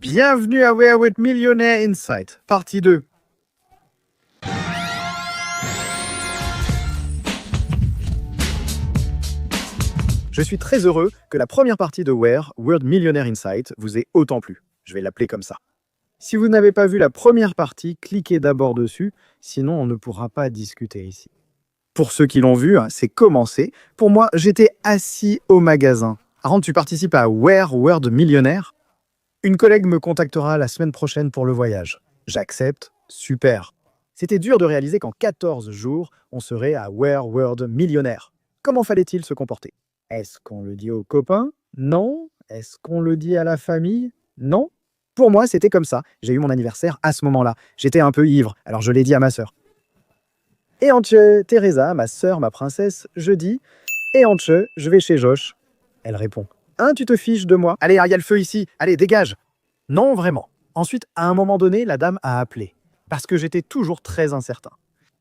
Bienvenue à Where with Millionaire Insight, partie 2. Je suis très heureux que la première partie de Where, World Millionaire Insight, vous ait autant plu. Je vais l'appeler comme ça. Si vous n'avez pas vu la première partie, cliquez d'abord dessus, sinon on ne pourra pas discuter ici. Pour ceux qui l'ont vu, c'est commencé. Pour moi, j'étais assis au magasin. Aaron, tu participes à Where World Millionaire? Une collègue me contactera la semaine prochaine pour le voyage. J'accepte, super. C'était dur de réaliser qu'en 14 jours, on serait à Where World Millionaire. Comment fallait-il se comporter? Est-ce qu'on le dit aux copains? Non. Est-ce qu'on le dit à la famille? Non. Pour moi, c'était comme ça. J'ai eu mon anniversaire à ce moment-là. J'étais un peu ivre, alors je l'ai dit à ma sœur. Et en Teresa, ma sœur, ma princesse, je dis « Et en je vais chez Josh ». Elle répond « Hein, tu te fiches de moi? Allez, il y a le feu ici. Allez, dégage !» Non, vraiment. Ensuite, à un moment donné, la dame a appelé. Parce que j'étais toujours très incertain.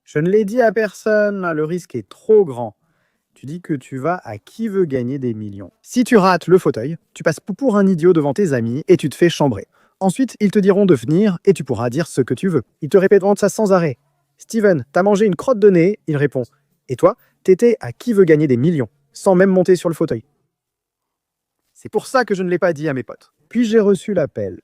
Je ne l'ai dit à personne, le risque est trop grand. Tu dis que tu vas à Qui veut gagner des millions. Si tu rates le fauteuil, tu passes pour un idiot devant tes amis et tu te fais chambrer. Ensuite, ils te diront de venir et tu pourras dire ce que tu veux. Ils te répéteront ça sans arrêt. Steven, t'as mangé une crotte de nez? Il répond. Et toi, t'étais à Qui veut gagner des millions, sans même monter sur le fauteuil. C'est pour ça que je ne l'ai pas dit à mes potes. Puis j'ai reçu l'appel.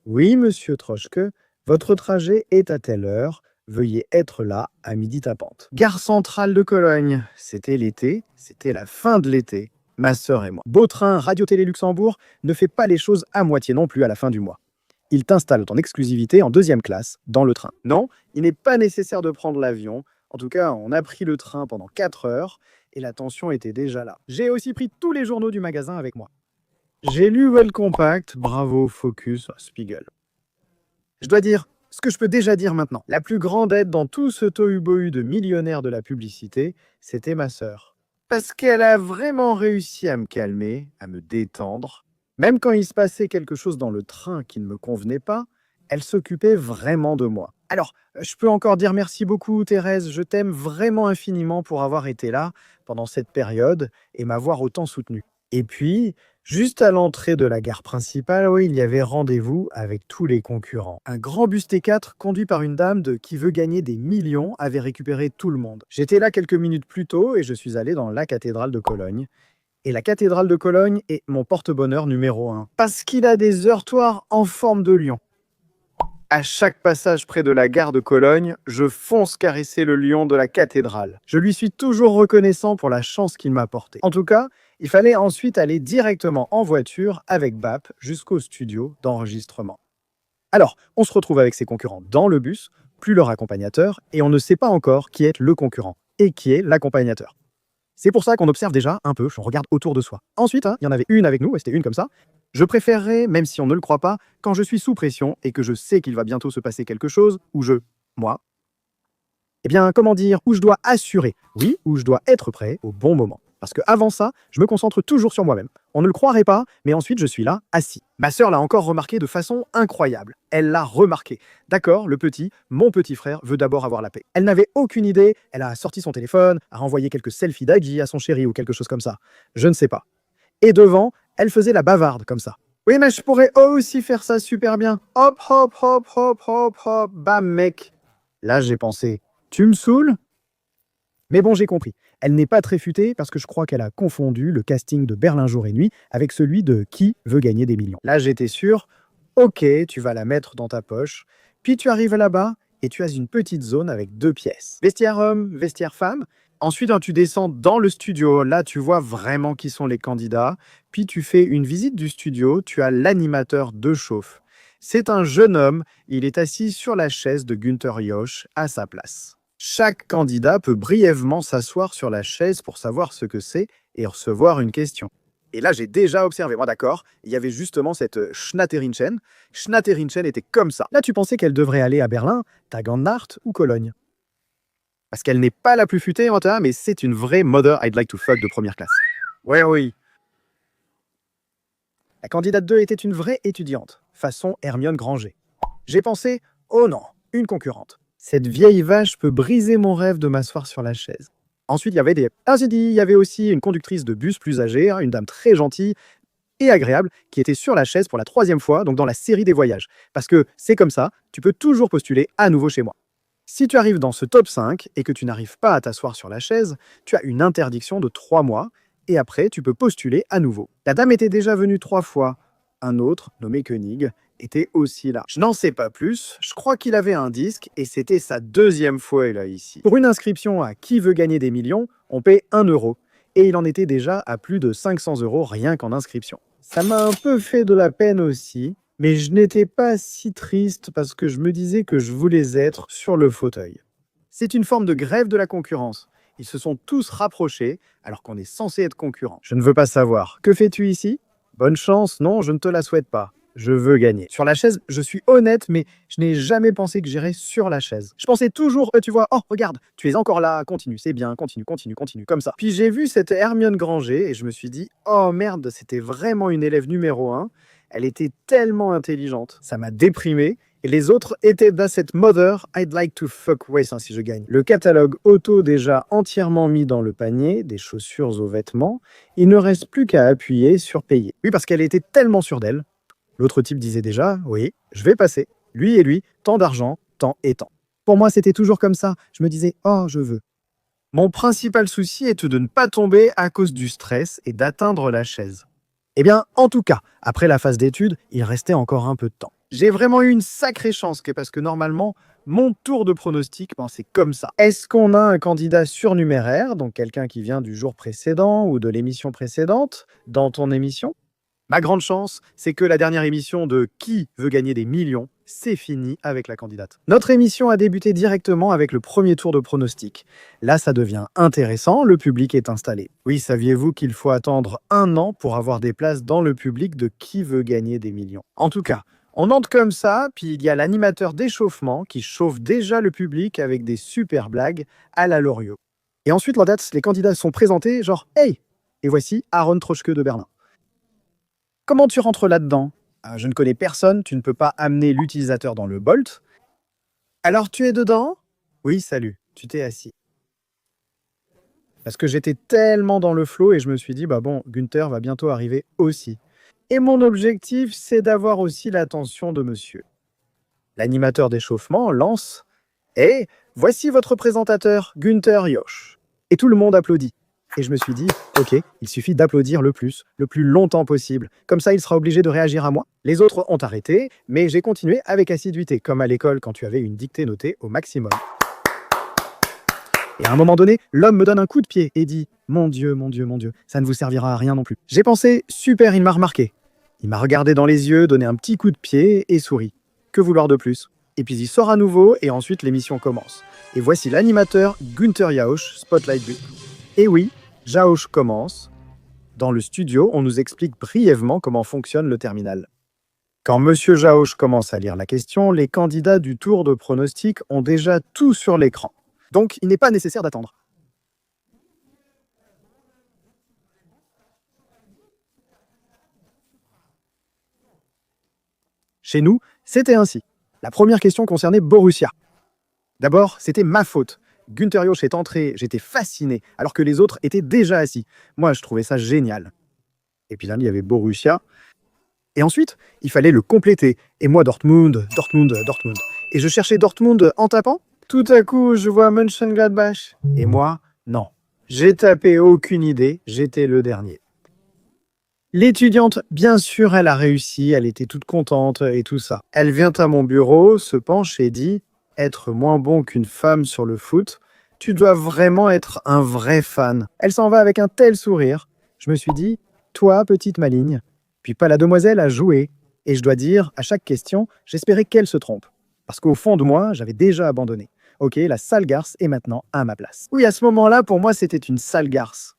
Oui, monsieur Troschke, votre trajet est à telle heure. Veuillez être là à midi tapante. Gare centrale de Cologne. C'était l'été, c'était la fin de l'été. Ma sœur et moi. Beau train, Radio-Télé Luxembourg ne fait pas les choses à moitié non plus à la fin du mois. Il t'installe en exclusivité en 2e classe, dans le train. Non, il n'est pas nécessaire de prendre l'avion. En tout cas, on a pris le train pendant 4 heures et la tension était déjà là. J'ai aussi pris tous les journaux du magasin avec moi. J'ai lu Well Compact, Bravo, Focus, Spiegel. Je dois dire, ce que je peux déjà dire maintenant, la plus grande aide dans tout ce tohu-bohu de millionnaire de la publicité, c'était ma sœur. Parce qu'elle a vraiment réussi à me calmer, à me détendre. Même quand il se passait quelque chose dans le train qui ne me convenait pas, elle s'occupait vraiment de moi. Alors, je peux encore dire merci beaucoup, Thérèse, je t'aime vraiment infiniment pour avoir été là pendant cette période et m'avoir autant soutenu. Et puis, juste à l'entrée de la gare principale, oui, il y avait rendez-vous avec tous les concurrents. Un grand bus T4 conduit par une dame de Qui veut gagner des millions avait récupéré tout le monde. J'étais là quelques minutes plus tôt et je suis allé dans la cathédrale de Cologne. Et la cathédrale de Cologne est mon porte-bonheur numéro 1. Parce qu'il a des heurtoirs en forme de lion. À chaque passage près de la gare de Cologne, je fonce caresser le lion de la cathédrale. Je lui suis toujours reconnaissant pour la chance qu'il m'a apportée. En tout cas, il fallait ensuite aller directement en voiture avec BAP jusqu'au studio d'enregistrement. Alors, on se retrouve avec ses concurrents dans le bus, plus leur accompagnateur, et on ne sait pas encore qui est le concurrent et qui est l'accompagnateur. C'est pour ça qu'on observe déjà un peu, on regarde autour de soi. Ensuite, il y en avait une avec nous, et c'était une comme ça. Je préférerais, même si on ne le croit pas, quand je suis sous pression et que je sais qu'il va bientôt se passer quelque chose, où moi, comment dire, où je dois assurer, oui, où je dois être prêt au bon moment. Parce qu'avant ça, je me concentre toujours sur moi-même. On ne le croirait pas, mais ensuite je suis là, assis. Ma sœur l'a encore remarqué de façon incroyable. Elle l'a remarqué. D'accord, mon petit frère, veut d'abord avoir la paix. Elle n'avait aucune idée, elle a sorti son téléphone, a renvoyé quelques selfies d'Aji à son chéri ou quelque chose comme ça. Je ne sais pas. Et devant, elle faisait la bavarde comme ça. Oui, mais je pourrais aussi faire ça super bien. Hop, hop, hop, hop, hop, hop, bam, mec. Là, j'ai pensé, tu me saoules? Mais bon, j'ai compris. Elle n'est pas très futée parce que je crois qu'elle a confondu le casting de Berlin Jour et Nuit avec celui de Qui veut gagner des millions. Là, j'étais sûr, ok, tu vas la mettre dans ta poche, puis tu arrives là-bas et tu as une petite zone avec 2 pièces. Vestiaire homme, vestiaire femme. Ensuite, tu descends dans le studio. Là, tu vois vraiment qui sont les candidats. Puis tu fais une visite du studio. Tu as l'animateur de chauffe. C'est un jeune homme. Il est assis sur la chaise de Günther Jauch à sa place. Chaque candidat peut brièvement s'asseoir sur la chaise pour savoir ce que c'est et recevoir une question. Et là, j'ai déjà observé, moi d'accord, il y avait justement cette Schnatterinchen. Schnatterinchen était comme ça. Là, tu pensais qu'elle devrait aller à Berlin, Tagandart ou Cologne. Parce qu'elle n'est pas la plus futée, mais c'est une vraie Mother I'd Like to Fuck de première classe. Ouais, oui. La candidate 2 était une vraie étudiante, façon Hermione Granger. J'ai pensé, oh non, une concurrente. Cette vieille vache peut briser mon rêve de m'asseoir sur la chaise. Ensuite, il y avait il y avait aussi une conductrice de bus plus âgée, une dame très gentille. et agréable qui était sur la chaise pour la 3e fois, donc dans la série des voyages. Parce que c'est comme ça, tu peux toujours postuler à nouveau chez moi. Si tu arrives dans ce top 5 et que tu n'arrives pas à t'asseoir sur la chaise, tu as une interdiction de 3 mois et après, tu peux postuler à nouveau. La dame était déjà venue 3 fois. Un autre, nommé Koenig, était aussi là. Je n'en sais pas plus, je crois qu'il avait un disque et c'était sa 2e fois là ici. Pour une inscription à Qui veut gagner des millions, on paie 1 euro et il en était déjà à plus de 500 € rien qu'en inscription. Ça m'a un peu fait de la peine aussi, mais je n'étais pas si triste parce que je me disais que je voulais être sur le fauteuil. C'est une forme de grève de la concurrence. Ils se sont tous rapprochés alors qu'on est censé être concurrents. Je ne veux pas savoir. Que fais-tu ici? Bonne chance, non, je ne te la souhaite pas. Je veux gagner. Sur la chaise, je suis honnête, mais je n'ai jamais pensé que j'irais sur la chaise. Je pensais toujours, tu vois, oh, regarde, tu es encore là, continue, c'est bien, continue, continue, continue, comme ça. Puis j'ai vu cette Hermione Granger et je me suis dit, oh merde, c'était vraiment une élève numéro 1. Elle était tellement intelligente. Ça m'a déprimé. Et les autres étaient That's It Mother, I'd like to fuck Wes si je gagne. Le catalogue auto déjà entièrement mis dans le panier, des chaussures aux vêtements, il ne reste plus qu'à appuyer sur payer. Oui, parce qu'elle était tellement sûre d'elle. L'autre type disait déjà, oui, je vais passer. Lui et lui, tant d'argent, tant et tant. Pour moi, c'était toujours comme ça. Je me disais, oh, je veux. Mon principal souci est de ne pas tomber à cause du stress et d'atteindre la chaise. Eh bien, en tout cas, après la phase d'études, il restait encore un peu de temps. J'ai vraiment eu une sacrée chance, parce que normalement, mon tour de pronostic, c'est comme ça. Est-ce qu'on a un candidat surnuméraire, donc quelqu'un qui vient du jour précédent ou de l'émission précédente, dans ton émission? Ma grande chance, c'est que la dernière émission de Qui veut gagner des millions, c'est fini avec la candidate. Notre émission a débuté directement avec le premier tour de pronostic. Là, ça devient intéressant, le public est installé. Oui, saviez-vous qu'il faut attendre 1 an pour avoir des places dans le public de Qui veut gagner des millions? En tout cas, on entre comme ça, puis il y a l'animateur d'échauffement qui chauffe déjà le public avec des super blagues à la Loriot. Et ensuite, les candidats sont présentés, genre « Hey !» Et voici Aaron Troschke de Berlin. Comment tu rentres là-dedans? Je ne connais personne, tu ne peux pas amener l'utilisateur dans le Bolt. Alors tu es dedans? Oui, salut, tu t'es assis. Parce que j'étais tellement dans le flow et je me suis dit, bon, Gunther va bientôt arriver aussi. Et mon objectif, c'est d'avoir aussi l'attention de monsieur. L'animateur d'échauffement lance « Et voici votre présentateur, Gunther Jauch ». Et tout le monde applaudit. Et je me suis dit, ok, il suffit d'applaudir le plus longtemps possible. Comme ça, il sera obligé de réagir à moi. Les autres ont arrêté, mais j'ai continué avec assiduité, comme à l'école quand tu avais une dictée notée au maximum. Et à un moment donné, l'homme me donne un coup de pied et dit « Mon Dieu, mon Dieu, mon Dieu, ça ne vous servira à rien non plus. » J'ai pensé « Super, il m'a remarqué. » Il m'a regardé dans les yeux, donné un petit coup de pied et sourit. Que vouloir de plus? Et puis il sort à nouveau et ensuite l'émission commence. Et voici l'animateur Gunther Jauch, Spotlight Blue. Et oui, Jauch commence. Dans le studio, on nous explique brièvement comment fonctionne le terminal. Quand Monsieur Jauch commence à lire la question, les candidats du tour de pronostic ont déjà tout sur l'écran. Donc, il n'est pas nécessaire d'attendre. Chez nous, c'était ainsi. La première question concernait Borussia. D'abord, c'était ma faute. Gunther Jauch est entré, j'étais fasciné, alors que les autres étaient déjà assis. Moi, je trouvais ça génial. Et puis là, il y avait Borussia. Et ensuite, il fallait le compléter. Et moi, Dortmund. Et je cherchais Dortmund en tapant. Tout à coup, je vois Mönchengladbach. Et moi, non. J'ai tapé aucune idée, j'étais le dernier. L'étudiante, bien sûr, elle a réussi, elle était toute contente et tout ça. Elle vient à mon bureau, se penche et dit « Être moins bon qu'une femme sur le foot, tu dois vraiment être un vrai fan. » Elle s'en va avec un tel sourire. Je me suis dit « Toi, petite maligne. » Puis pas la demoiselle a joué. Et je dois dire, à chaque question, j'espérais qu'elle se trompe. Parce qu'au fond de moi, j'avais déjà abandonné. Ok, la sale garce est maintenant à ma place. Oui, à ce moment-là, pour moi, c'était une sale garce.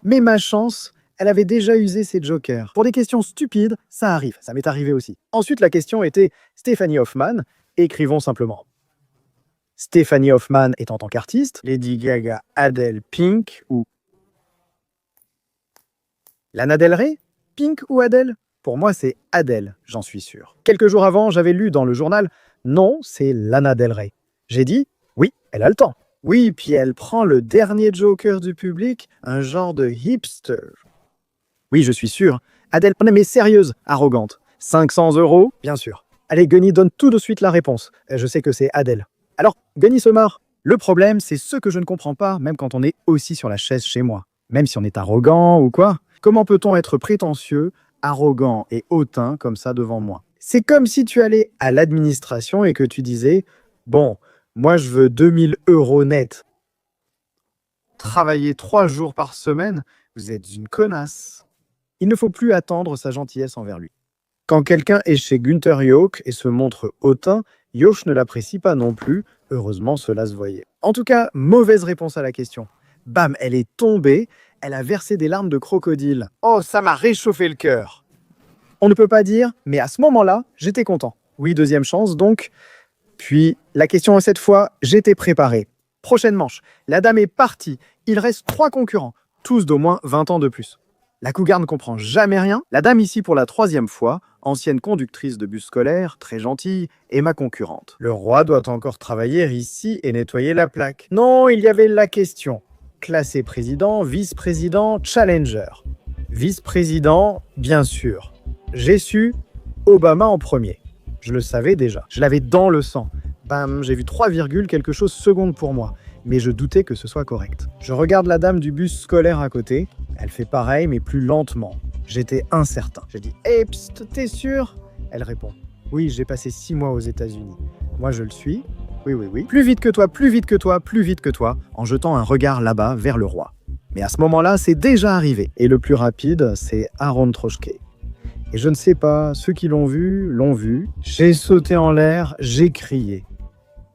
Mais ma chance, elle avait déjà usé ses jokers. Pour des questions stupides, ça arrive, ça m'est arrivé aussi. Ensuite, la question était Stéphanie Hoffman, écrivons simplement. Stéphanie Hoffman est en tant qu'artiste, Lady Gaga, Adele, Pink ou... Lana Del Rey? Pink ou Adele? Pour moi, c'est Adele, j'en suis sûr. Quelques jours avant, j'avais lu dans le journal « Non, c'est Lana Del Rey ». J'ai dit « Oui, elle a le temps ». Oui, puis elle prend le dernier joker du public, un genre de hipster. Oui, je suis sûr, Adèle, non mais sérieuse, arrogante. 500 €? Bien sûr. Allez, Gunny donne tout de suite la réponse. Je sais que c'est Adèle. Alors, Gunny se marre. Le problème, c'est ce que je ne comprends pas, même quand on est aussi sur la chaise chez moi. Même si on est arrogant ou quoi. Comment peut-on être prétentieux, arrogant et hautain comme ça devant moi? C'est comme si tu allais à l'administration et que tu disais « Bon, moi je veux 2000 € net. » Travailler 3 jours par semaine, vous êtes une connasse. Il ne faut plus attendre sa gentillesse envers lui. Quand quelqu'un est chez Günther Jauch et se montre hautain, Jauch ne l'apprécie pas non plus. Heureusement, cela se voyait. En tout cas, mauvaise réponse à la question. Bam, elle est tombée, elle a versé des larmes de crocodile. Oh, ça m'a réchauffé le cœur. On ne peut pas dire, mais à ce moment-là, j'étais content. Oui, deuxième chance, donc. Puis, la question cette fois, j'étais préparé. Prochaine manche. La dame est partie. Il reste 3 concurrents, tous d'au moins 20 ans de plus. La cougar ne comprend jamais rien. La dame ici pour la 3e fois, ancienne conductrice de bus scolaire, très gentille, est ma concurrente. Le roi doit encore travailler ici et nettoyer la plaque. Non, il y avait la question. Classé président, vice-président, challenger. Vice-président, bien sûr. J'ai su Obama en premier. Je le savais déjà. Je l'avais dans le sang. Bam, j'ai vu 3, quelque chose secondes pour moi. Mais je doutais que ce soit correct. Je regarde la dame du bus scolaire à côté. Elle fait pareil, mais plus lentement. J'étais incertain. J'ai dit « Hey, psst, t'es sûr ?» Elle répond « Oui, j'ai passé 6 mois aux États-Unis. Moi, je le suis. Oui. Plus vite que toi, plus vite que toi, plus vite que toi, en jetant un regard là-bas vers le roi. Mais à ce moment-là, c'est déjà arrivé. Et le plus rapide, c'est Aaron Troschke. Et je ne sais pas, ceux qui l'ont vu. J'ai sauté en l'air, j'ai crié.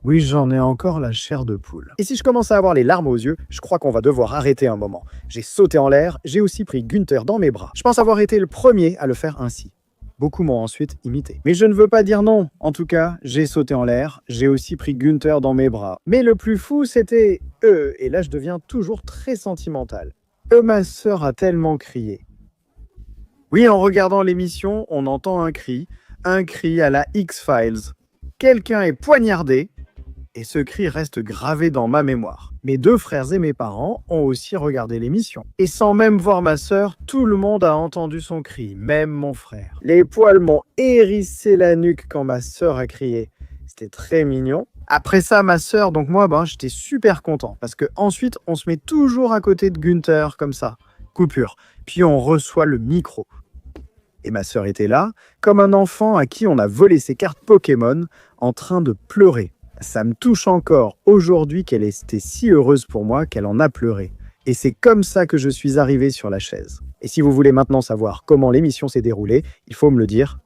Oui, j'en ai encore la chair de poule. Et si je commence à avoir les larmes aux yeux, je crois qu'on va devoir arrêter un moment. J'ai sauté en l'air, j'ai aussi pris Günther dans mes bras. Je pense avoir été le premier à le faire ainsi. Beaucoup m'ont ensuite imité. Mais je ne veux pas dire non. En tout cas, j'ai sauté en l'air, j'ai aussi pris Günther dans mes bras. Mais le plus fou, c'était eux. Et là, je deviens toujours très sentimental. Ma sœur a tellement crié. Oui, en regardant l'émission, on entend un cri à la X-Files. Quelqu'un est poignardé. Et ce cri reste gravé dans ma mémoire. Mes 2 frères et mes parents ont aussi regardé l'émission. Et sans même voir ma sœur, tout le monde a entendu son cri, même mon frère. Les poils m'ont hérissé la nuque quand ma sœur a crié. C'était très mignon. Après ça, ma sœur, donc moi, j'étais super content. Parce que ensuite, on se met toujours à côté de Günther, comme ça. Coupure. Puis on reçoit le micro. Et ma sœur était là, comme un enfant à qui on a volé ses cartes Pokémon, en train de pleurer. Ça me touche encore aujourd'hui qu'elle était si heureuse pour moi qu'elle en a pleuré. Et c'est comme ça que je suis arrivé sur la chaise. Et si vous voulez maintenant savoir comment l'émission s'est déroulée, il faut me le dire.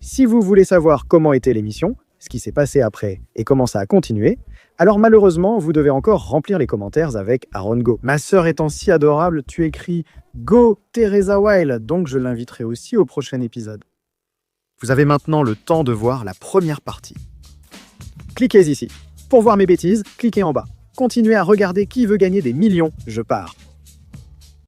Si vous voulez savoir comment était l'émission, ce qui s'est passé après et comment ça a continué, alors malheureusement, vous devez encore remplir les commentaires avec Aaron Go. Ma sœur étant si adorable, tu écris Go Teresa Wild, donc je l'inviterai aussi au prochain épisode. Vous avez maintenant le temps de voir la première partie. Cliquez ici. Pour voir mes bêtises, cliquez en bas. Continuez à regarder Qui veut gagner des millions, je pars.